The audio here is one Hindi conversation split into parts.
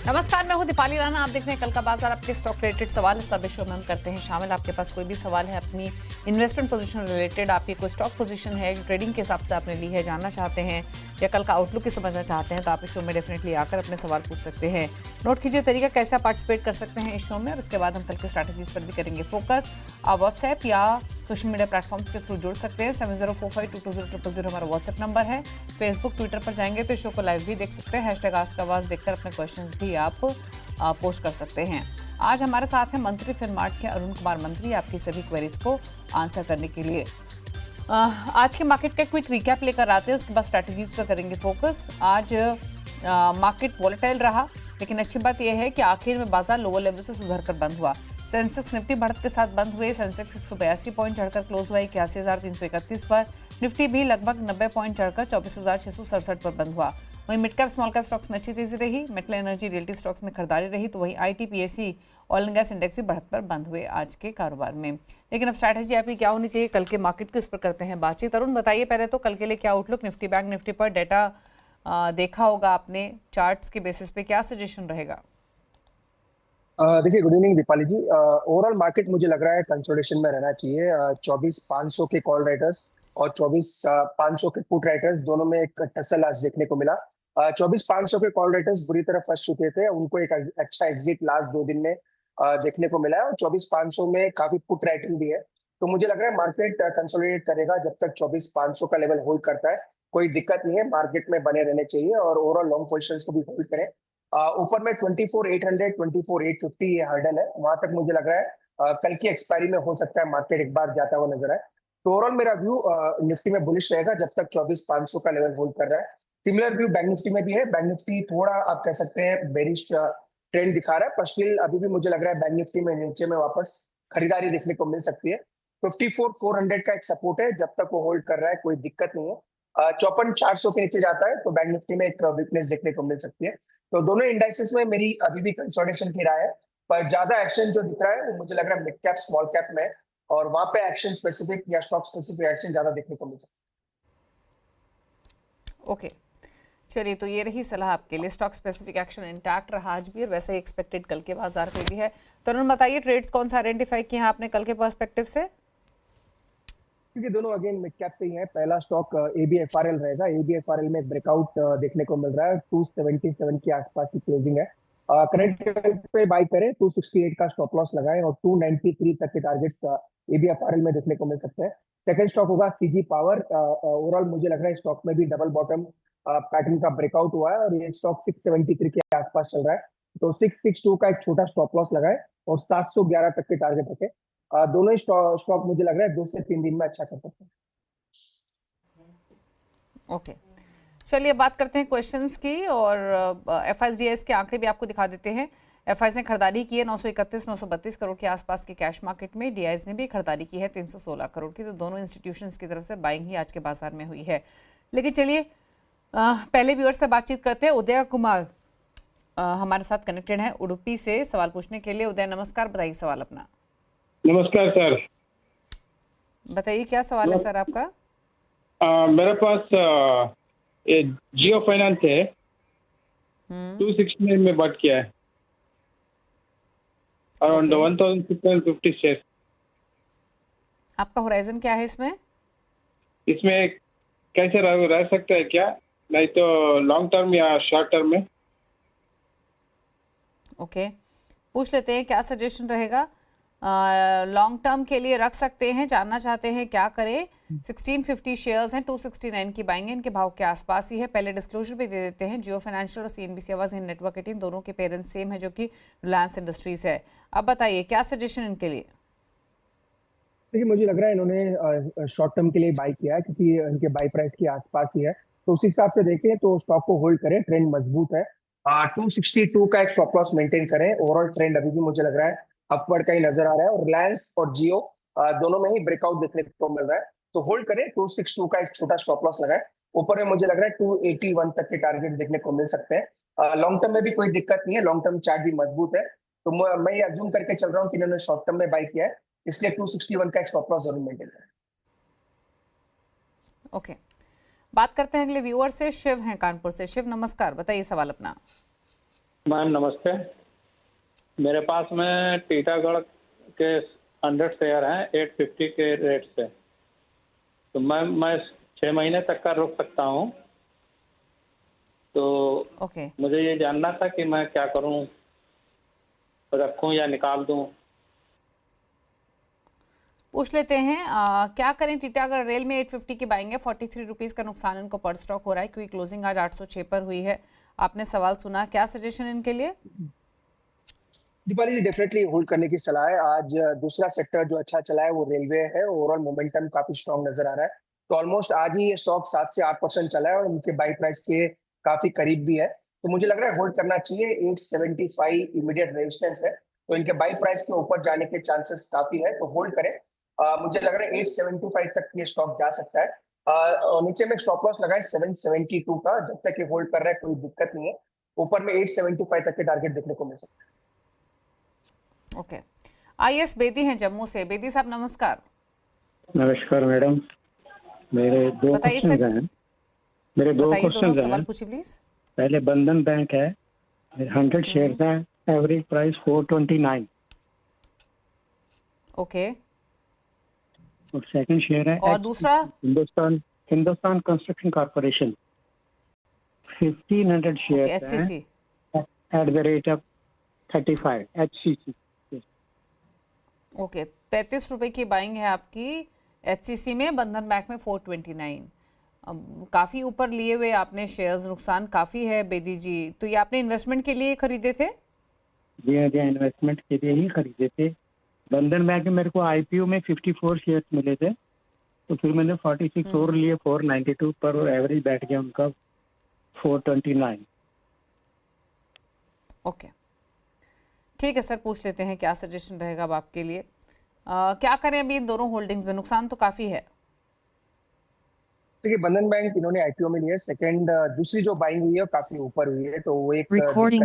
नमस्कार, मैं हूं दीपाली राणा। आप देख रहे हैं कल का बाजार। आपके स्टॉक रिलेटेड सवाल सब विषयों में हम करते हैं शामिल। आपके पास कोई भी सवाल है अपनी इन्वेस्टमेंट पोजीशन रिलेटेड, आपकी कोई स्टॉक पोजीशन है ट्रेडिंग के हिसाब से आपने ली है, जानना चाहते हैं या कल का आउटलुक ही समझना चाहते हैं, तो आप इस शो में डेफिनेटली आकर अपने सवाल पूछ सकते हैं। नोट कीजिए तरीका कैसे आप पार्टिसिपेट कर सकते हैं इस शो में, और उसके बाद हम कल की स्ट्रैटेजीज पर भी करेंगे फोकस। आप व्हाट्सएप या सोशल मीडिया प्लेटफॉर्म्स के थ्रू जुड़ सकते हैं। 7045220000 हमारा व्हाट्सएप नंबर है। फेसबुक ट्विटर पर जाएंगे तो इस शो को लाइव भी देख सकते हैं। हैशटैग आस्क का आवाज देखकर अपने क्वेश्चंस भी आप पोस्ट कर सकते हैं। आज हमारे साथ हैं मंत्री फिनमार्ट के अरुण कुमार मंत्री, आपकी सभी क्वेरीज को आंसर करने के लिए। आज के मार्केट का क्विक रिकैप लेकर आते हैं, उसके बाद स्ट्रैटेजीज पर करेंगे फोकस। आज मार्केट वॉलेटाइल रहा, लेकिन अच्छी बात यह है कि आखिर में बाजार लोअर लेवल से सुधर कर बंद हुआ। सेंसेक्स निफ्टी बढ़त के साथ बंद हुए। सेंसेक्स 182 पॉइंट चढ़कर क्लोज हुआ 81,331 पर। निफ्टी भी लगभग 90 पॉइंट चढ़कर 24,667 पर बंद हुआ। वहीं mid cap small cap stocks में अच्छी तेजी रही। मेटल एनर्जी रियल्टी स्टॉक्स में खरीदारी रही, तो वहीं IT PSC oil and gas index भी बढ़त पर बंद हुए आज के कारोबार में। लेकिन अब स्ट्रैटेजी आपकी क्या होनी चाहिए कल के मार्केट की, उस पर करते हैं बातचीत। अरुण बताइए पहले तो कल के लिए क्या आउटलुक। निफ्टी बैंक निफ्टी पर डेटा देखा होगा आपने, चार्ट्स के बेसिस पे क्या सजेशन रहेगा? देखिए, गुड इवनिंग दीपाली जी। ओवरऑल मार्केट मुझे लग रहा है कंसोलिडेशन में रहना चाहिए। 24,500 के कॉल राइटर्स और 24,500 के पुट राइटर्स दोनों में एक टसल आज देखने को मिला। 24,500 के कॉल राइटर्स बुरी तरह फंस चुके थे, उनको एक अच्छा एग्जिट लास्ट 2 दिन में देखने को मिला है, और 24,500 में काफी पुट राइटिंग भी है। तो मुझे लग रहा है मार्केट कंसोलिडेट करेगा जब तक 24,500 का लेवल होल्ड करता है। कोई दिक्कत नहीं है, मार्केट में बने रहने चाहिए और ओवरऑल लॉन्ग पोजिशंस को भी होल्ड करें। ऊपर में 24,800 24,850 ये हर्डल है, वहां तक मुझे लग रहा है कल की एक्सपायरी में हो सकता है मार्केट एक बार जाता हुआ नजर आए। तो ओवरऑल मेरा व्यू निफ्टी में बुलिश रहेगा जब तक 24,500 का लेवल होल्ड कर रहा है। सिमिलर व्यू बैंक निफ्टी में भी है। बैंक निफ्टी थोड़ा आप कह सकते हैं बेरिश ट्रेंड दिखा रहा है, पर स्टिल अभी भी मुझे लग रहा है बैंक निफ्टी में नीचे में वापस खरीदारी देखने को मिल सकती है। 54,400 का एक सपोर्ट है, जब तक वो होल्ड कर रहा है कोई दिक्कत नहीं है। 54,400 के नीचे जाता है तो बैंक निफ्टी में एक वीकनेस देखने को मिल सकती है। तो दोनों इंडाइसेस में मेरी अभी भी कंसोलिडेशन की राय है, पर ज्यादा एक्शन जो दिख रहा है वो मुझे लग रहा है मिड कैप स्मॉल कैप में, और वहां पे एक्शन स्पेसिफिक या स्टॉक स्पेसिफिक एक्शन ज्यादा देखने को मिल सकता है। ओके, चलिए, तो ये रही सलाह आपके लिए। स्टॉक स्पेसिफिक एक्शन इंटैक्ट रहा आज भी, और वैसे ही एक्सपेक्टेड कल के बाजार पे भी है। तो अरुण बताइए ट्रेड्स कौन सा आइडेंटिफाई किए हैं आपने कल के पर्सपेक्टिव से? क्योंकि दोनों अगेन मिड कैप से ही है। पहला स्टॉक ABFRL रहेगा। ABFRL में एक ब्रेकआउट देखने को मिल रहा है, 277 के आसपास की क्लोजिंग है। करंट लेवल पे बाय करें, 268 का स्टॉप लॉस लगाएं और 293 तक के टारगेट्स ABFRL में देखने को मिल सकते हैं। सेकंड स्टॉक होगा CG पावर। ओवरऑल मुझे लग रहा है स्टॉक में भी डबल बॉटम पैटर्न का ब्रेकआउट हुआ है और ये स्टॉक 673 के आसपास चल रहा है, तो 662 का एक छोटा स्टॉप लॉस लगाए और 711 तक के टारगेट रखे। दोनों ही स्टॉक मुझे लग रहा है 2 से 3 दिन में अच्छा कर सकते हैं। ओके, चलिए बात करते हैं क्वेश्चंस की, और FISDS के आंकड़े भी आपको दिखा देते हैं। FIs ने खरीदारी की है 931-932 करोड़ के आसपास के कैश मार्केट में। DIs ने भी खरीदारी की है 316 करोड़ की। तो दोनों इंस्टीट्यूशंस की तरफ से बाइंग ही आज के बाजार में हुई है। लेकिन चलिए पहले व्यूअर से बातचीत करते हैं। उदय कुमार हमारे साथ कनेक्टेड हैं उडुपी से सवाल पूछने के लिए। उदय नमस्कार, बताइए सवाल अपना। नमस्कार सर। बताइए क्या सवाल है सर आपका? मेरे पास जियो फाइनेंस है, 269 में बट किया है, अराउंड 1650 शेयर। आपका होराइजन क्या है इसमें? इसमें कैसे रह सकता है क्या, नहीं तो लॉन्ग टर्म या शॉर्ट टर्म में? ओके, पूछ लेते हैं क्या सजेशन रहेगा। लॉन्ग टर्म के लिए रख सकते हैं, जानना चाहते हैं क्या करें। 1650 शेयर्स हैं, 269 की बाइंग है, इनके भाव के आसपास ही है। पहले डिस्क्लोजर भी दे देते हैं, जियो फाइनेंशियल और CNBC आवाज नेटवर्क 18 दोनों के पेरेंट्स सेम है, जो कि रिलायंस इंडस्ट्रीज है। अब बताइए क्या सजेशन इनके लिए? देखिए, मुझे लग रहा है इन्होंने शॉर्ट टर्म के लिए बाई किया है क्योंकि इनके बाई प्राइस के आसपास ही है, तो उस हिसाब से देखें तो स्टॉक को होल्ड करें। ट्रेंड मजबूत है। 262 का एक स्टॉप लॉस मेंटेन करें। ओवरऑल ट्रेंड अभी भी मुझे लग रहा है अपवर्ड का ही नजर आ रहा है, और रिलायंस और जियो दोनों में ही ब्रेकआउट देखने को मिल रहा है, तो होल्ड करें। 262 का एक छोटा स्टॉप लॉस लगाए। ऊपर में मुझे लग रहा है 281 तक के टारगेट देखने को मिल सकते हैं। लॉन्ग टर्म में भी कोई दिक्कत नहीं है, लॉन्ग टर्म चार्ट भी मजबूत है, तो मैं ये अज्यूम करके चल रहा हूँ कि इन्होंने शॉर्ट टर्म में बाई किया है, इसलिए 261 का एक स्टॉप लॉस जरूर मेंटेन करें। ओके, बात करते हैं अगले व्यूअर से। शिव हैं कानपुर से। शिव नमस्कार, बताइए सवाल अपना। मैम नमस्ते। मेरे पास में टीटागढ़ के 100 शेयर हैं 850 के रेट से। तो मैं 6 महीने तक का रोक सकता हूँ। तो ओके, मुझे ये जानना था कि मैं क्या करूँ, रखूँ या निकाल दूँ। पूछ लेते हैं क्या करें। टीटागढ़ रेल में 850 की बाइंग है, 43 रुपीज़ का नुकसान इनको पर स्टॉक हो रहा है क्योंकि क्लोजिंग आज 806 पर हुई है। आपने सवाल सुना, क्या सजेशन इनके लिए? दीपाली जी डेफिनेटली होल्ड करने की सलाह है। आज दूसरा सेक्टर जो अच्छा चला है वो रेलवे है। ओवरऑल मोमेंटम काफी स्ट्रांग नजर आ रहा है। तो ऑलमोस्ट आज ही ये स्टॉक 7 से 8% चला है और उनके बाई प्राइस के काफी करीब भी है। तो मुझे लग रहा है होल्ड करना चाहिए। 875 इमीडिएट रेजिस्टेंस है, तो इनके बाई प्राइस के ऊपर जाने के चांसेस काफी है, तो होल्ड करें। मुझे लग रहा है 875 तक ये स्टॉक जा सकता है। और नीचे में स्टॉप लॉस लगाए 772 का। जब तक ये होल्ड कर रहा है कोई दिक्कत नहीं है। ऊपर में 875 तक के टारगेट देखने को मिल सकता है। ओके, आईएस बेदी हैं जम्मू से। बेदी साहब नमस्कार। नमस्कार मैडम। मेरे दो बताइए क्वेश्चन सर। हैं। मेरे दो बताइए, दोनों क्वेश्चन सवाल हैं। पूछिए प्लीज। पहले बंधन बैंक है, 100 शेयर है, एवरेज प्राइस 429। ओके, और सेकंड शेयर है और दूसरा? हिंदुस्तान कंस्ट्रक्शन कॉर्पोरेशन, 1500 शेयर है, HCC. At the rate of 35 HCC। Okay, 33 रुपए की बाइंग है आपकी एचसीसी में, बंधन बैंक में 429। काफी ऊपर लिए हुए आपने शेयर्स, नुकसान काफी है बेदी जी। तो ये आपने इन्वेस्टमेंट के लिए खरीदे थे? जी हाँ, इन्वेस्टमेंट के लिए ही खरीदे थे। बंधन बैंक में मेरे को IPO में 54 शेयर्स मिले थे, तो फिर मैंने 46 और लिए 492 पर, एवरेज बैठ गया उनका 429। ओके, ठीक है सर, पूछ लेते हैं क्या सजेशन रहेगा अब आपके लिए। क्या करें अभी इन दोनों होल्डिंग्स में? नुकसान तो काफी है। देखिए बंधन बैंक इन्होंने आईपीओ में लिया है। सेकंड दूसरी जो बाइंग हुई है काफी ऊपर हुई है, तो वो एक दिक्कत वाली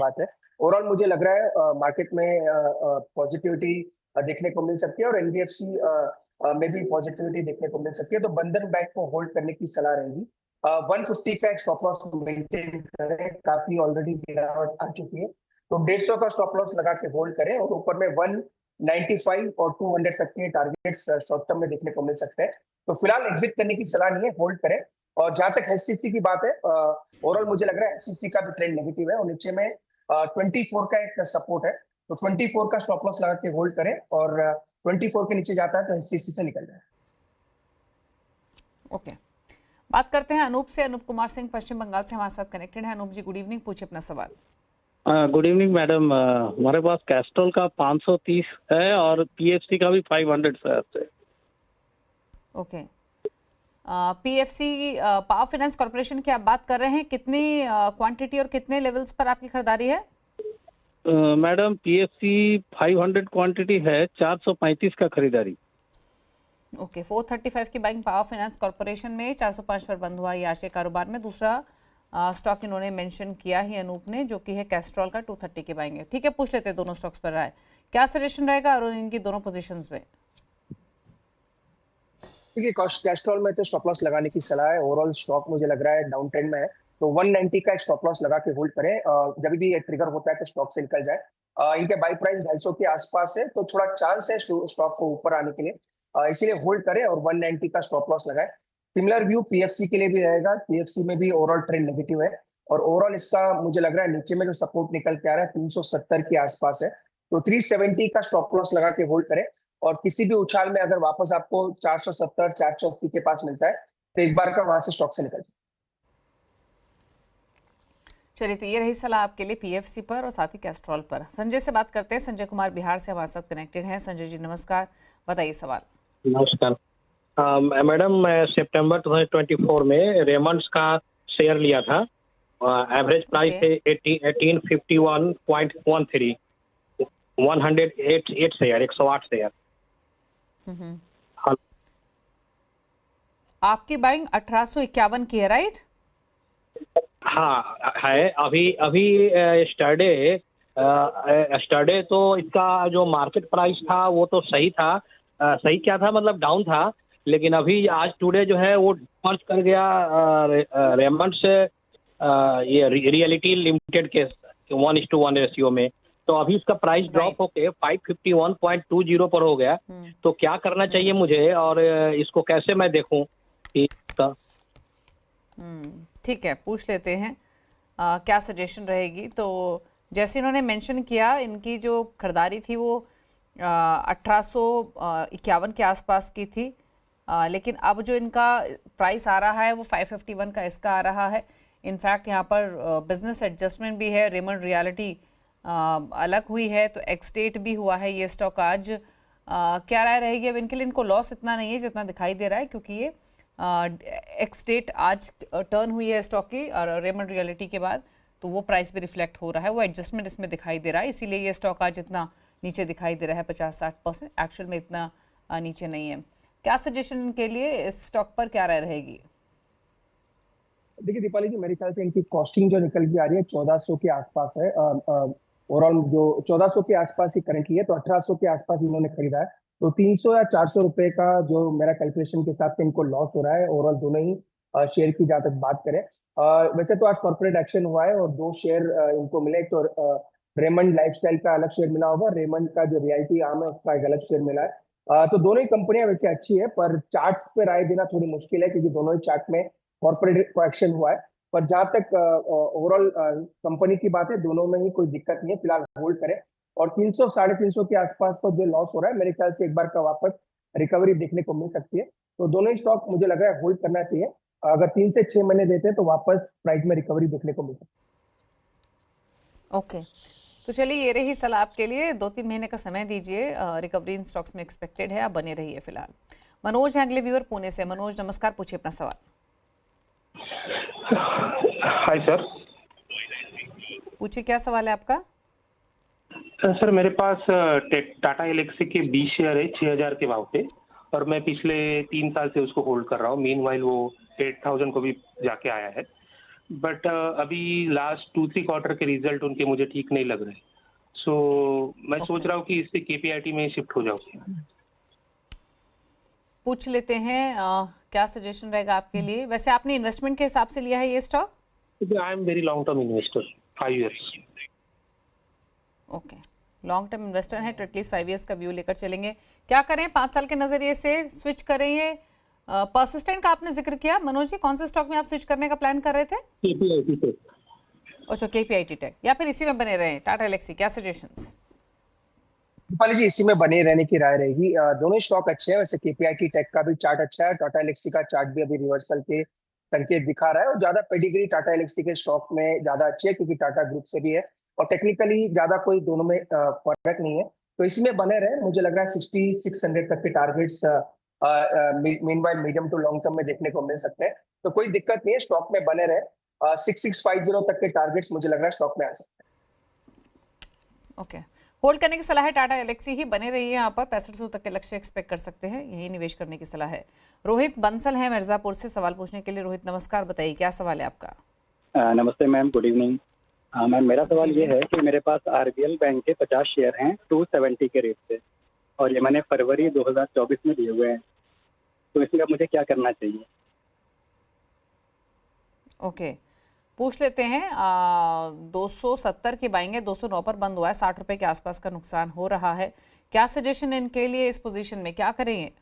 बात है। ओवरऑल मुझे लग रहा है मार्केट में पॉजिटिविटी देखने को मिल सकती है और एनबीएफसी में भी पॉजिटिविटी देखने को मिल सकती है। तो बंधन बैंक को होल्ड करने की सलाह रहेगी। 150 का एक स्टॉप लॉस मेंटेन करें, काफी ऑलरेडी गिरावट आ चुकी है, तो 150 का स्टॉप लॉस लगा के होल्ड करें। और ऊपर में 195 और 200 तक के टारगेट्स शॉर्ट टर्म में देखने को मिल सकते हैं। तो फिलहाल एग्जिट करने की सलाह नहीं है, होल्ड करें। और जहां तक एचसीसी की बात है, ओवरऑल मुझे लग रहा है एचसीसी का भी ट्रेंड नेगेटिव है और नीचे में 24 का एक सपोर्ट है, तो 24 का स्टॉप लॉस लगा के होल्ड करें। और 24 के नीचे जाता है तो एचसीसी से निकल जाए। ओके, बात करते हैं अनूप से। अनूप कुमार सिंह पश्चिम बंगाल से हमारे साथ कनेक्टेड है। अनूप जी गुड इवनिंग, पूछिए अपना सवाल। Good evening madam. हमारे पास कैस्ट्रॉल का 530 है और पीएफसी का भी 500 शेयर है। Okay, PFC power finance corporation की आप बात कर रहे हैं। कितनी क्वांटिटी और कितने लेवल्स पर आपकी खरीदारी है? मैडम पीएफसी 500 क्वांटिटी है, 435 का खरीदारी। ओके, 435 की बाइंग पावर फाइनेंस कॉर्पोरेशन में, 405 पर बंद हुआ ये आज के कारोबार में। दूसरा स्टॉक इन्होंने मेंशन किया ही अनूप ने, जो कि है कैस्ट्रॉल का, 230 की बाइंग है। ठीक है, पूछ लेते हैं दोनों स्टॉक्स पर राय। क्या सजेशन रहेगा और इनकी दोनों पोजीशंस में? देखिए कैस्ट्रॉल में तो स्टॉप लॉस लगाने की सलाह है। ओवरऑल स्टॉक मुझे लग रहा है डाउन ट्रेंड में है, तो 190 का एक स्टॉप लॉस लगा के होल्ड करें। जब भी ये ट्रिगर होता है तो स्टॉक से निकल जाए। इनके बाई प्राइस 250 के आसपास है, तो थोड़ा चांस है स्टॉक को ऊपर आने के लिए, इसीलिए होल्ड करें और 190 का स्टॉप लॉस लगाए। सिमिलर व्यू पीएफसी के लिए भी रहेगा। पीएफसी में भी ओवरऑल ट्रेंड नेगेटिव है और ओवरऑल इसका मुझे लग रहा है नीचे में जो सपोर्ट निकल के आ रहा है 370 के आसपास है, तो 370 का स्टॉप लॉस लगा के होल्ड करें। और किसी भी उछाल में अगर वापस आपको 470 480 के पास मिलता है तो एक बार का वहां से स्टॉक से निकल जाए। चलिए, तो ये रही सलाह आपके लिए पीएफसी पर और साथ ही कैस्ट्रॉल पर। संजय से बात करते हैं। संजय कुमार बिहार से हमारे साथ कनेक्टेड हैं। संजय जी नमस्कार, बताइए सवाल। नमस्कार मैडम, मैं सितंबर 2024 में रेमंड्स का शेयर लिया था। एवरेज प्राइस है 1851.13, 108 शेयर, 108 शेयर। आपकी बाइंग 1851 की है, राइट? हाँ है। अभी स्टरडे तो इसका जो मार्केट प्राइस था वो तो सही था। सही क्या था, मतलब डाउन था, लेकिन अभी आज टुडे जो है वो पंच कर गया रेमंड्स ये रियलिटी लिमिटेड 1:1 रेशियो में। तो अभी इसका प्राइस ड्रॉप होके 551.20 पर हो गया। तो क्या करना चाहिए मुझे और इसको कैसे मैं देखूं कि इसका? ठीक है, पूछ लेते हैं क्या सजेशन रहेगी। तो जैसे इन्होंने मेंशन किया, इनकी जो खरीदारी थी वो 1851 के आसपास की थी, लेकिन अब जो इनका प्राइस आ रहा है वो 551 का इसका आ रहा है। इनफैक्ट यहाँ पर बिजनेस एडजस्टमेंट भी है, रेमंड रियलिटी अलग हुई है, तो एक्स डेट भी हुआ है ये स्टॉक आज। क्या राय रहेगी अब इनके लिए? इनको लॉस इतना नहीं है जितना दिखाई दे रहा है, क्योंकि ये एक्स डेट आज टर्न हुई है स्टॉक की और रेमंड रियलिटी के बाद, तो वो प्राइस भी रिफ्लेक्ट हो रहा है, वो एडजस्टमेंट इसमें दिखाई दे रहा है, इसीलिए ये स्टॉक आज इतना नीचे दिखाई दे रहा है 50-60%। एक्चुअल में इतना नीचे नहीं है। क्या सजेशन के लिए इस स्टॉक पर क्या राय रहेगी? देखिए दीपाली जी, मेरे ख्याल से इनकी कॉस्टिंग जो निकल के आ रही है 1400 के आसपास है। ओवरऑल जो 1400 के आसपास ही करंटली है, तो 1800 के आसपास इन्होंने खरीदा है। तो 300 या 400 रुपए का जो मेरा कैलकुलेशन के हिसाब से इनको लॉस हो रहा है ओवरऑल दोनों ही शेयर की, जहां तक बात करें। वैसे तो आज कॉर्पोरेट एक्शन हुआ है और 2 शेयर इनको मिले। तो रेमंड लाइफस्टाइल का अलग शेयर मिला होगा, रेमंड का जो रियल्टी आर्म है उसका एक अलग शेयर मिला है। तो दोनों ही कंपनियां वैसे अच्छी है, पर चार्ट्स पे राय देना थोड़ी मुश्किल है, क्योंकि दोनों ही चार्ट में कॉर्पोरेट को एक्शन हुआ है। पर जहां तक ओवरऑल कंपनी की बात है, दोनों में ही कोई दिक्कत नहीं है, फिलहाल होल्ड करें। और 300 350 के आसपास पर जो लॉस हो रहा है, मेरे ख्याल से एक बार का वापस रिकवरी देखने को मिल सकती है। तो दोनों ही स्टॉक मुझे लग रहा है होल्ड करना चाहिए। अगर 3 से 6 महीने देते हैं तो वापस प्राइस में रिकवरी देखने को मिल सकती है। ओके, तो चलिए ये रही सलाह आपके लिए। 2-3 महीने का समय दीजिए, रिकवरी इन स्टॉक्स में एक्सपेक्टेड है, आप बने रहिए फिलहाल। मनोज है अगले व्यूअर पुणे से। मनोज नमस्कार, पूछिए अपना सवाल। Hi sir. पूछिए, क्या सवाल है आपका? सर मेरे पास टाटा एलेक्सी के 20 शेयर है 6000 के भाव पे, और मैं पिछले 3 साल से उसको होल्ड कर रहा हूँ। मीनवाइल वो 8000 को भी जाके आया है, बट अभी लास्ट 2-3 क्वार्टर के रिजल्ट उनके मुझे ठीक नहीं लग रहे। सो मैं सोच रहा हूँ कि इससे केपीआईटी में शिफ्ट हो जाऊँ। पूछ लेते हैं क्या सजेशन रहेगा आपके लिए। वैसे आपने इन्वेस्टमेंट के हिसाब से लिया है ये stock? I am very long term investor, 5 years. Okay, long term investor है, तो एटलीस्ट 5 ईयर्स का व्यू लेकर चलेंगे। क्या करें 5 साल के नजरिए से? स्विच करें? ये परसिस्टेंट का आपने जिक्र किया मनोज जी, कौन से स्टॉक में आप स्विच करने का प्लान कर रहे थे? KPIT tech. अच्छा, केपीआईटी टेक, या फिर इसी में बने रहे टाटा एलेक्सी? क्या सजेशंस? दीपाली जी, इसी में बने रहने की राय रहेगी। दोनों स्टॉक अच्छे हैं। वैसे केपीआईटी टेक का भी चार्ट अच्छा है, टाटा एलेक्सी का चार्ट भी अभी रिवर्सल के संकेत दिखा रहा है, और ज्यादा पेडिग्री टाटा एलेक्सी के स्टॉक में ज्यादा अच्छी है, क्योंकि टाटा ग्रुप से भी है और टेक्निकली ज्यादा कोई दोनों में फर्क नहीं है। तो इसमें बने रहे। मुझे लग रहा है 6600 तक के targets meanwhile medium to long term में देखने को मिल सकते हैं। तो कोई दिक्कत नहीं है, स्टॉक में बने रहे। 6650 तक के टारगेट्स मुझे लग रहा है स्टॉक में आ सकते हैं। ओके, होल्ड करने की सलाह है, टाटा एलेक्सी ही बने रही है। यहाँ पर 6500 तक के लक्ष्य एक्सपेक्ट कर सकते हैं, यही निवेश करने की सलाह है। रोहित बंसल है मिर्जापुर से सवाल पूछने के लिए। रोहित नमस्कार, बताइए क्या सवाल है आपका? नमस्ते मैम, गुड इवनिंग। मैम मेरा सवाल ये है कि मेरे पास आरबीएल बैंक के 50 शेयर हैं 270 के रेट पे, और ये मैंने फरवरी 2024 में लिए हुए हैं, तो इसमें मुझे क्या करना चाहिए? ओके, पूछ लेते हैं। 270 की बाइंग है, 209 पर बंद हुआ है, 60 रुपए के आसपास का नुकसान हो रहा है। क्या सजेशन है इनके लिए? इस पोजीशन में क्या करें?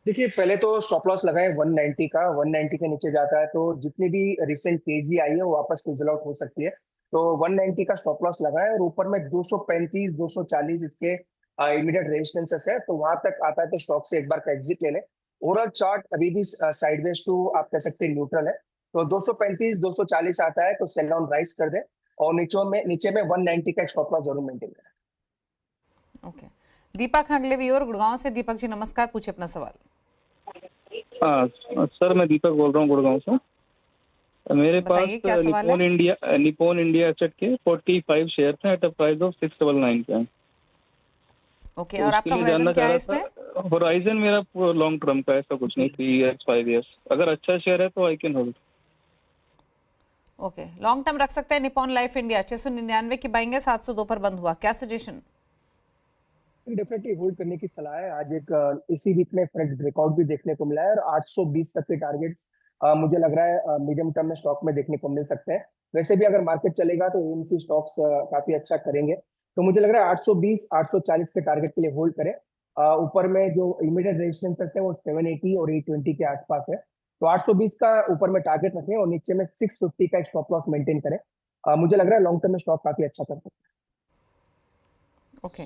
देखिए, पहले तो स्टॉप लॉस लगाए 190 का। 190 के नीचे जाता है तो जितनी भी रिसेंट तेजी आई है वो वापस फिजल आउट हो सकती है। तो 190 का स्टॉप लॉस लगाए, और ऊपर में 235 240 इसके इमीडिएट रेजिस्टेंसेस है, तो वहां तक आता है तो स्टॉक से एक बार का एग्जिट ले लें। ओवरऑल चार्ट अभी भी साइडवेज टू आप कह सकते हैं न्यूट्रल है। तो 235 240 आता है तो सेल डाउन राइज कर दे, और नीचे में 190 का स्टॉप लॉस जरूर मेंटेन करें। ओके, दीपक अगले व्यूअर गुड़गांव से। दीपक जी नमस्कार, पूछिए अपना सवाल। सर मैं दीपक बोल रहा हूँ गुड़गांव से। मेरे पास निप्पॉन इंडिया एसेट के 45 शेयर थे एट अ प्राइस ऑफ 699 पे। ओके, और आपका होराइजन क्या है इसमें? होराइजन मेरा लॉन्ग टर्म का, ऐसा कुछ नहीं, 3 इयर्स 5 इयर्स। अगर अच्छा शेयर है तो I can hold. Okay, long term रख सकते हैं। निप्पॉन लाइफ इंडिया 699 की बाइंग है, 702 पर बंद हुआ। क्या सजेशन? डेफिनेटली होल्ड करने की सलाह है। आज एक इसी वीक में फ्रेश ब्रेकआउट भी देखने को मिला है, और 820 तक के टारगेट्स मुझे लग रहा है मीडियम टर्म में स्टॉक में देखने को मिल सकते हैं। वैसे भी अगर मार्केट चलेगा तो एएमसी स्टॉक्स काफी अच्छा करेंगे, तो मुझे लग रहा है 820 840 के टारगेट के लिए होल्ड करें। ऊपर में जो इमीडिएट रेजिस्टेंस है वो 780 और 820 के आसपास है, तो 820 का ऊपर में टारगेट रखें और नीचे में 650 का स्टॉप लॉस मेंटेन करें। मुझे लग रहा है लॉन्ग टर्म में स्टॉक काफी अच्छा कर सकता है। ओके,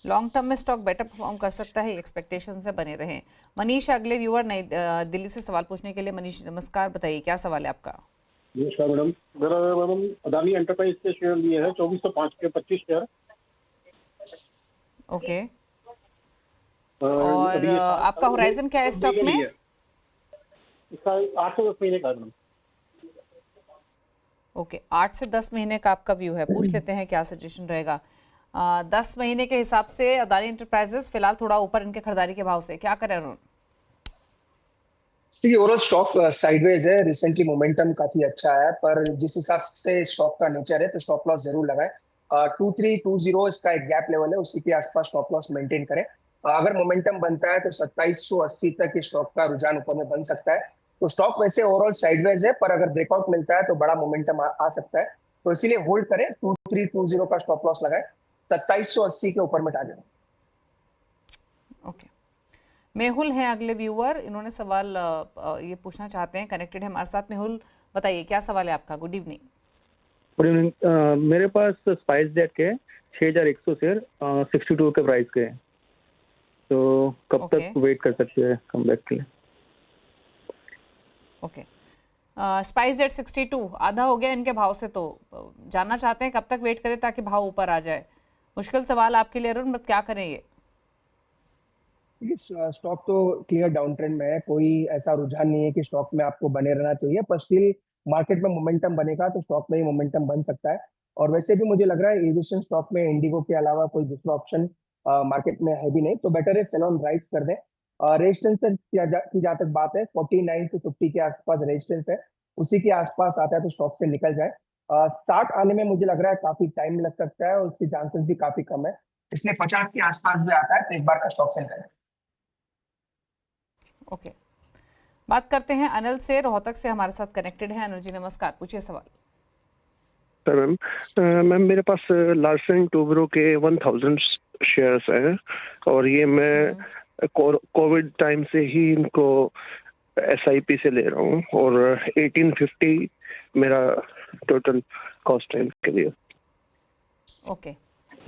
लॉन्ग टर्म में स्टॉक बेटर परफॉर्म कर सकता है, एक्सपेक्टेशन से बने रहें। मनीष अगले व्यूअर नई दिल्ली से सवाल पूछने के लिए। मनीष नमस्कार, बताइए क्या सवाल है आपका? नमस्कार मैडम, मेरा मैडम अदानी एंटरप्राइज के शेयर लिए हैं 2405 के 25 शेयर। ओके, और आपका होराइजन क्या है स्टॉक में? इसका 8 से 10 महीने का मैडम। ओके, 8 से 10 महीने का आपका व्यू है। पूछ लेते हैं क्या सजेशन रहेगा। 10 महीने के हिसाब से अदानी एंटरप्राइजेस फिलहाल थोड़ा ऊपर इनके खरीदारी के भाव से, क्या करें अरुण? देखिए ओवरऑल स्टॉक साइडवेज है, रिसेंटली मोमेंटम काफी अच्छा है, पर जिस हिसाब से स्टॉक का नेचर है तो स्टॉप लॉस जरूर लगाएं। 2320 इसका एक गैप लेवल है, उसी के आसपास स्टॉप लॉस मेंटेन करें। अगर मोमेंटम बनता है तो 2780 तक स्टॉक का रुझान ऊपर में बन सकता है। तो स्टॉक वैसे ओवरऑल साइडवेज है, पर अगर ब्रेकआउट मिलता है तो बड़ा मोमेंटम आ सकता है, तो इसीलिए होल्ड करें। 2320 का स्टॉप लॉस लगाएं, 2780 के ऊपर में टारगेट। ओके, मेहुल हैं अगले व्यूअर। इन्होंने सवाल ये पूछना चाहते हैं, कनेक्टेड है हमारे साथ। मेहुल बताइए क्या सवाल है आपका? Good evening. Good evening. मेरे पास स्पाइस जेट के 6100 शेयर 62 के प्राइस के हैं, तो कब तक वेट कर सकते हैं कमबैक के लिए? ओके, स्पाइस जेट 62 आधा हो गया इनके भाव से, तो जानना चाहते हैं कब तक वेट करें ताकि भाव ऊपर आ जाए। मुश्किल सवाल आपके लिए अरुण, बट क्या करें ये? स्टॉक तो क्लियर डाउन ट्रेंड में है, कोई ऐसा रुझान नहीं है कि स्टॉक में आपको बने रहना चाहिए, पर स्टिल मार्केट में मोमेंटम बनेगा तो स्टॉक में ही मोमेंटम बन सकता है। और वैसे भी मुझे लग रहा है एविएशन स्टॉक में इंडिगो के अलावा कोई दूसरा ऑप्शन मार्केट में है भी नहीं, तो बेटर है सेल ऑन राइज कर दें। रेजिस्टेंस की जहाँ तक बात है 49 से 50 के आसपास रेजिस्टेंस है, उसी के आसपास आता है तो स्टॉक से निकल जाए। 60 आने में मुझे लग रहा है काफी टाइम लग सकता है और उसकी चांसेस भी काफी कम है, इसलिए 50 के आसपास भी आता है तो एक बार का स्टॉक से निकल जाए। ओके, बात करते हैं अनिल से, रोहतक से हमारे साथ कनेक्टेड है। अनिल जी नमस्कार, पूछिए सवाल। मैम मेरे पास लार्सन टोब्रो के 1000 शेयर्स हैं, और ये मैं कोविड टाइम से ही इनको SIP से ले रहा हूँ, और 1850 मेरा टोटल कॉस्ट है इनके लिए। ओके,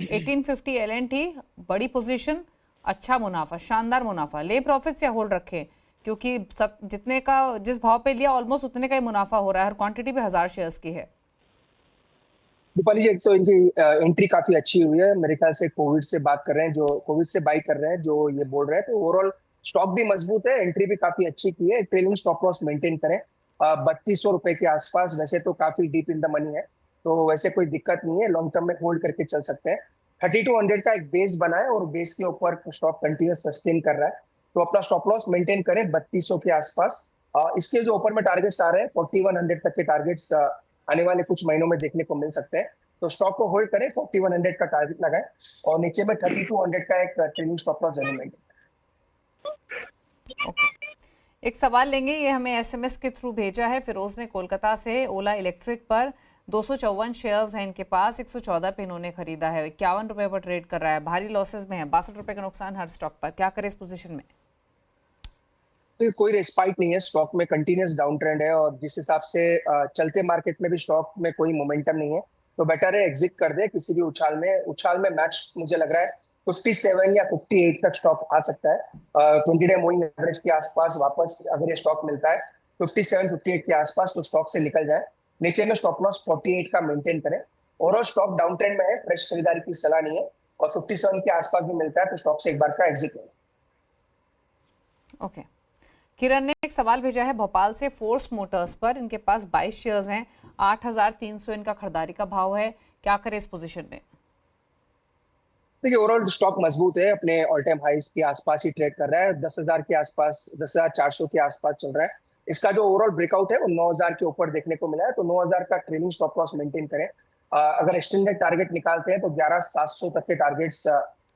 1850 L&T, बड़ी पोजीशन, अच्छा मुनाफा, शानदार मुनाफा। ले प्रॉफिट्स या होल्ड रखें? क्योंकि जितने का जिस भाव पे लिया ऑलमोस्ट उतने का ही मुनाफा हो रहा है, और क्वांटिटी भी 1000 शेयर्स की है। दीपाली जी, एक तो इनकी एंट्री काफी अच्छी हुई है, मेरे ख्याल से कोविड से बात कर रहे हैं, जो कोविड से बाई कर रहे हैं, जो ये बोल रहे हैं, तो ओवरऑल स्टॉक भी मजबूत है, एंट्री भी काफी अच्छी की है। ट्रेलिंग स्टॉप लॉस मेंटेन करें 3200 रुपए के आसपास, वैसे तो काफी डीप इन द मनी है, तो वैसे कोई दिक्कत नहीं है, लॉन्ग टर्म में होल्ड करके चल सकते हैं। 3200 का एक बेस बना है और बेस के ऊपर स्टॉक कंटिन्यूस सस्टेन कर रहा है, तो अपना स्टॉप लॉस मेंटेन करें 3200 के आसपास। इसके जो ऊपर में टारगेट्स आ रहे हैं 4100 तक के टारगेट्स आने वाले कुछ महीनों में देखने को मिल सकते हैं, तो स्टॉक को होल्ड करें, 4100 का टारगेट लगाएं, और नीचे में 3200 का एक ट्रेलिंग स्टॉप लॉस जरूर मेंटेन। ओके, एक सवाल लेंगे, ये हमें SMS के थ्रू भेजा है फिरोज ने कोलकाता से। ओला इलेक्ट्रिक पर 254 शेयर्स हैं इनके पास, 114 पे इन्होंने खरीदा है, 51 रुपए पर ट्रेड कर रहा है, भारी लॉसेस में है, 62 रुपए का नुकसान हर स्टॉक पर। क्या करें इस पोजीशन में? तो कोई रेस्पाइट नहीं है, स्टॉक में कंटिन्यूस डाउन ट्रेंड है, और जिस हिसाब से चलते मार्केट में भी स्टॉक में कोई मोमेंटम नहीं है, तो बेटर है एग्जिट कर दे किसी भी उछाल में। उछाल में मैच मुझे लग रहा है 57 या 58 तक स्टॉक आ सकता है। 20 डे मूविंग एवरेज के आसपास वापस अगर ये स्टॉक मिलता है 57-58 के आसपास, तो स्टॉक से निकल जाए। नीचे में स्टॉप लॉस 48 का मेंटेन करें। ओवरऑल स्टॉक डाउन ट्रेंड में है, फ्रेश खरीदारी की सलाह नहीं है, और 57 के आसपास भी मिलता है तो स्टॉक से एक बार का एग्जिट करें। ओके, किरण ने एक सवाल भेजा है भोपाल से, फोर्स मोटर्स पर, इनके पास 22 शेयर्स हैं, 8300 इनका खरीदारी का भाव है, क्या करें इस पोजीशन में? देखिए ओवरऑल स्टॉक मजबूत है, अपने ऑल टाइम हाइस के आसपास ही ट्रेड कर रहा है, 10,000 के आसपास, 10,400 के आसपास चल रहा है। इसका जो ओवरऑल ब्रेकआउट है वो 9,000 के ऊपर देखने को मिला है, तो 9,000 का ट्रेलिंग स्टॉप लॉस मेंटेन करें। अगर एक्सटेंडेड टारगेट निकालते हैं तो 11,700 तक के टारगेट्स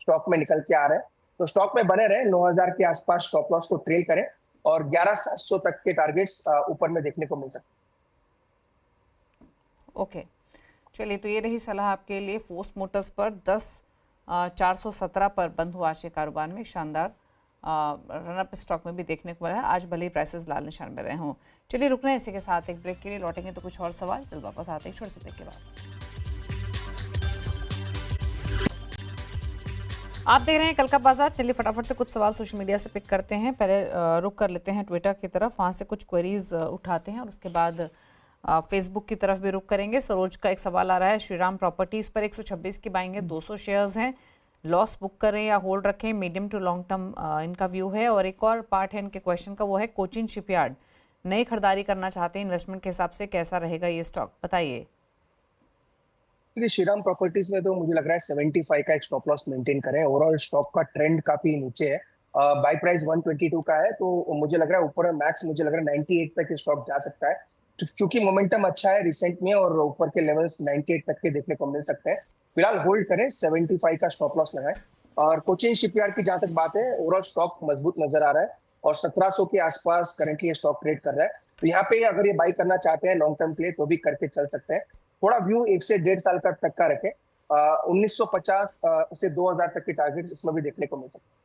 स्टॉक में निकल के आ रहे हैं, तो स्टॉक में बने रहे, 9,000 के आसपास स्टॉप लॉस को ट्रेल करें, और 11,700 तक के टारगेट्स ऊपर में देखने को मिल सकते हैं। ओके, चलिए, तो ये रही सलाह आपके लिए। फोर्स मोटर्स पर 10,417 पर बंद हुआ आज के कारोबार में। शानदार रनअप स्टॉक में भी देखने को मिला है। आज भले ही प्राइसेस लाल निशान में रहे हों। चलिए, रुक रहे हैं इसी के साथ एक ब्रेक के लिए। लौटेंगे तो कुछ और सवाल। चल वापस आते हैं छोटे से ब्रेक के बाद। आप देख रहे हैं कल का बाजार। चलिए फटाफट से कुछ सवाल सोशल मीडिया से पिक करते हैं। पहले रुक कर लेते हैं ट्विटर की तरफ, वहाँ से कुछ क्वेरीज उठाते हैं और उसके बाद फेसबुक की तरफ भी रुक करेंगे। सरोज का एक सवाल आ रहा है, श्रीराम प्रॉपर्टीज पर 126 की बाइंग है, 200 शेयर्स हैं, लॉस बुक करें या होल्ड रखें, मीडियम टू लॉन्ग टर्म इनका व्यू है। और एक और पार्ट है इनके क्वेश्चन का, वो है कोचिन शिपयार्ड नई खरीदारी करना चाहते हैं, इन्वेस्टमेंट के हिसाब से कैसा रहेगा ये स्टॉक, बताइए। श्रीराम प्रॉपर्टीज में तो मुझे लग रहा है 75 का एक स्टॉप लॉस मेंटेन करें। ओवरऑल स्टॉक का ट्रेंड काफी नीचे है, बाय प्राइस 122 का है, तो मुझे लग रहा है ऊपर मैक्स मुझे लग रहा है 98 तक स्टॉक जा सकता है, क्योंकि मोमेंटम अच्छा है रिसेंट में और ऊपर के लेवल्स 98 तक के देखने को मिल सकते हैं। फिलहाल होल्ड करें, 75 का स्टॉप लॉस लगाएं। और कोचिन शिपयार्ड की जहां तक बात है, ओवरऑल स्टॉक मजबूत नजर आ रहा है और 1700 के आसपास करंटली ये स्टॉक ट्रेड कर रहा है, तो यहाँ पे अगर ये बाई करना चाहते हैं लॉन्ग टर्म के लिए तो भी करके चल सकते हैं। थोड़ा व्यू 1 से 1.5 साल तक का रखें। 1950 से 2000 तक के टारगेट्स इसमें भी देखने को मिल सकते हैं।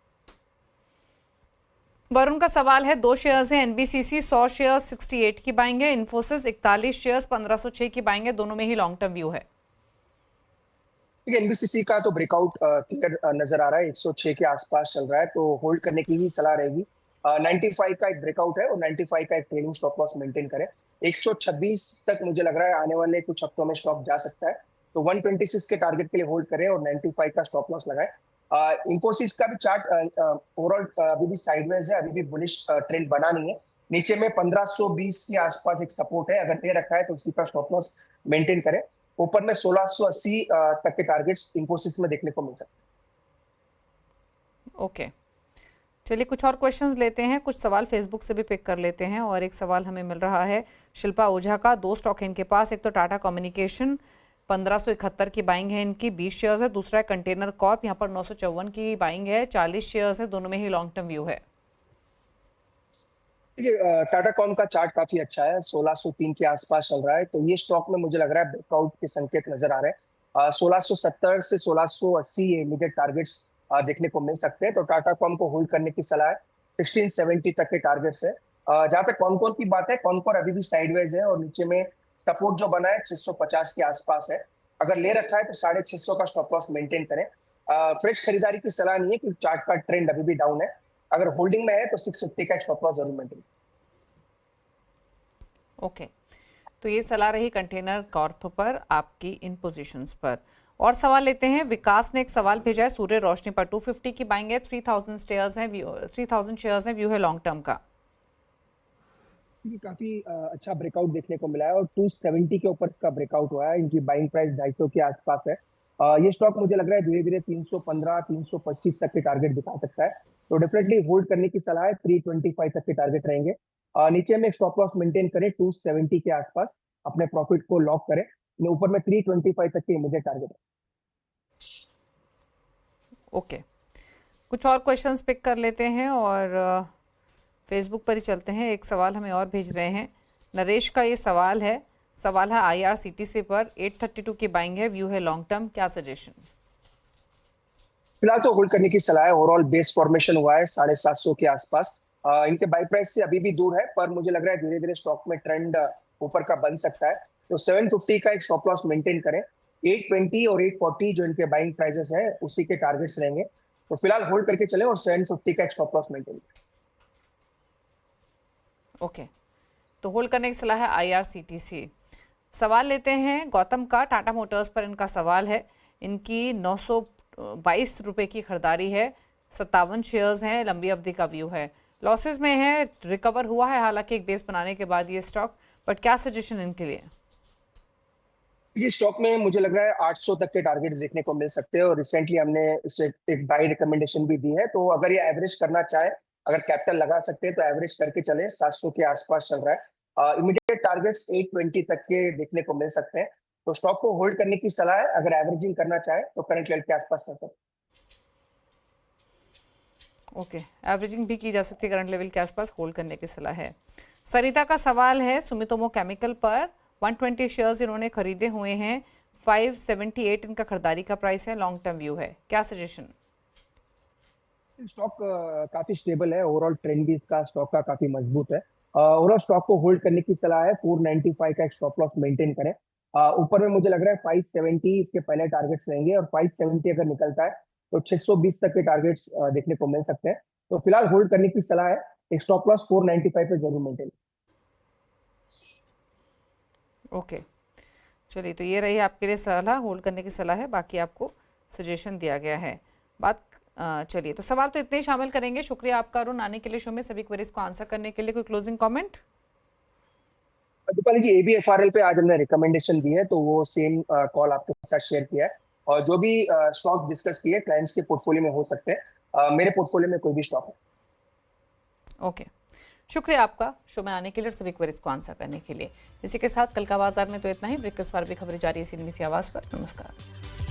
वरुण का सवाल है, 2 शेयर्स हैं, एनबीसीसी 100 शेयर्स 68 की बाइंग है, इन्फोसिस 41 शेयर्स 1506 की बाइंग है, दोनों में ही लॉन्ग टर्म व्यू है। एनबीसीसी का तो ब्रेकआउट क्लियर नजर आ रहा है, 106 के आसपास चल रहा है, तो होल्ड करने की ही सलाह रहेगी। 95 का एक ब्रेकआउट है और 95 का एक ट्रेलिंग स्टॉप लॉस मेंटेन करें। 126 तक मुझे लग रहा है आने वाले कुछ हफ्तों में स्टॉक जा सकता है, तो 126 के टारगेट के लिए होल्ड करें और 95 का स्टॉप लॉस लगाए। इंफोसिस का भी चार्ट ओवरऑल अभी भी साइडवेज है, अभी भी बुलिश ट्रेंड बना नहीं है। नीचे में 1520 के आसपास एक सपोर्ट है, अगर दे रखा है तो उसी का स्टॉप लॉस मेंटेन करें। ऊपर में 1680 तक के टारगेट्स इंफोसिस में देखने को मिल सकते हैं। ओके, चलिए कुछ और क्वेश्चंस लेते हैं, कुछ सवाल फेसबुक से भी पिक कर लेते हैं। और एक सवाल हमें मिल रहा है शिल्पा ओझा का, 2 स्टॉक है इनके पास, एक तो टाटा कम्युनिकेशन 1571 की बाइंग है इनकी, 20 शेयर्स है, दूसरा है कंटेनर कॉर्प, यहाँ पर 954 की बाइंग है, 40 शेयर्स है, दोनों में ही लॉन्ग टर्म व्यू है। टाटा कॉम का चार्ट काफी अच्छा है, 1603 के आसपास चल रहा है, तो ये स्टॉक में मुझे लग रहा है ब्रेकआउट के संकेत नजर आ रहे हैं। 1670 से 1680 ये इमीडिएट टारगेट्स देखने को मिल सकते हैं, तो टाटा कॉम को होल्ड करने की सलाह है। 1670 तक के टारगेट्स है। जहां तक कॉनकोर की बात है, कॉनकोर अभी भी साइडवेज है और नीचे में सपोर्ट जो बना है 650 के आसपास है, अगर ले रखा है तो 650 का स्टॉप लॉस मेंटेन करें। फ्रेश खरीदारी की सलाह नहीं है क्योंकि चार्ट का ट्रेंड अभी भी डाउन है, अगर होल्डिंग में है तो 650 का स्टॉप लॉस जरूर मेंटेन। ओके, तो ये सलाह रही कंटेनर कॉर्प पर आपकी इन पोजीशंस पर। और सवाल लेते हैं, विकास ने एक सवाल भेजा है, सूर्य रोशनी पर 250 की बाइंग है, 3000 शेयर्स हैं, 3000 शेयर्स हैं, व्यू है लॉन्ग टर्म का। काफी अच्छा ब्रेकआउट देखने को मिला है और 270 के ऊपर इसका ब्रेकआउट हुआ है, इनकी बाइंग प्राइस 250 के आसपास है। ये स्टॉक मुझे लग रहा है धीरे धीरे 315 325 तक के टारगेट दिखा सकता है, तो डेफिनेटली होल्ड करने की सलाह है। 325 तक के टारगेट रहेंगे। नीचे में स्टॉप लॉस मेंटेन करें 270 के आसपास, अपने प्रॉफिट को लॉक करें। ऊपर में 325 तक के इमीडिएट टारगेट है। ओके, कुछ और क्वेश्चंस पिक कर लेते हैं और फेसबुक पर ही चलते हैं। एक सवाल हमें और भेज रहे हैं, नरेश का ये सवाल है IRCTC पर 832 की बाइंग है, व्यू है लॉन्ग टर्म, क्या सजेशन? फिलहाल तो होल्ड करने की सलाह है। ओवरऑल बेस फॉर्मेशन हुआ है 750 के आसपास, इनके बाई प्राइस से अभी भी दूर है, पर मुझे लग रहा है धीरे धीरे स्टॉक में ट्रेंड ऊपर का बन सकता है, तो 750 का एक स्टॉप लॉस मेंटेन करें। 820 और 840 जो इनके बाइंग प्राइसेस है उसी के टारगेट्स रहेंगे, तो फिलहाल होल्ड करके चले और 750 का एक स्टॉप लॉस मेंटेन करें। ओके, तो होल्ड करने की सलाह है IRCTC। सवाल लेते हैं गौतम का, टाटा मोटर्स पर इनका सवाल है, इनकी 922 रुपए की खरीदारी है, 57 शेयर्स हैं, लंबी अवधि का व्यू है, लॉसेस में है, रिकवर हुआ है हालांकि एक बेस बनाने के बाद ये स्टॉक, बट क्या सजेशन इनके लिए? ये स्टॉक में मुझे लग रहा है 800 तक के टारगेट देखने को मिल सकते हैं और रिसेंटली हमने इसे एक बाई रिकमेंडेशन भी दी है, तो अगर ये एवरेज करना चाहे, अगर कैपिटल लगा सकते हैं तो एवरेज करके चले। 700 के आसपास चल रहा है, इमीडिएट टारगेट्स 820 तक के देखने को मिल सकते हैं, तो स्टॉक को होल्ड करने की सलाह है। अगर एवरेजिंग करना चाहे तो करंट लेवल के आसपास कर सकते हैं। ओके, एवरेजिंग भी की जा सकती है, करंट लेवल के आसपास होल्ड करने की सलाह है। सरिता का सवाल है सुमितोमो केमिकल पर 120 शेयर्स इन्होंने खरीदे हुए हैं, 578 इनका खरीदारी का प्राइस है, लॉन्ग टर्म व्यू है, क्या सजेशन? स्टॉक काफी स्टेबल है, ओवरऑल ट्रेंड भी इसका स्टॉक का काफी मजबूत है। ओवरऑल स्टॉक को होल्ड करने की सलाह है, 495 का एक स्टॉप लॉस मेंटेन करें। ऊपर में मुझे लग रहा है 570 इसके पहले टारगेट्स रहेंगे, और 570 अगर निकलता है तो 620 तक के टारगेट्स देखने को मिल सकते हैं। तो फिलहाल होल्ड करने की सलाह है, एक स्टॉप लॉस 495 पे जरूर मेंटेन। ओके, चलिए, तो ये रही आपके लिए सलाह, होल्ड करने की सलाह है, बाकी आपको सजेशन दिया गया है। बात चलिए, तो सवाल तो इतने ही शामिल करेंगे। शुक्रिया आपका अरुण, आने के लिए शो में सभी क्वेरीज को आंसर करने के लिए। कोई क्लोजिंग कमेंट? दीपाली जी, ABFRL पे आज हमने रिकमेंडेशन दी है, तो वो सेम कॉल आपके साथ शेयर किया है, और जो भी स्टॉक डिस्कस किए क्लाइंट्स के पोर्टफोलियो में हो सकते हैं, मेरे पोर्टफोलियो में कोई भी स्टॉक है। ओके, शुक्रिया आपका शो में आने के लिए और सभी क्वेरीज को आंसर करने के लिए। इसी के साथ कल का बाजार में तो इतना ही। ब्रेक के उस पार भी खबरें जारी है CNBC आवाज़ पर। नमस्कार।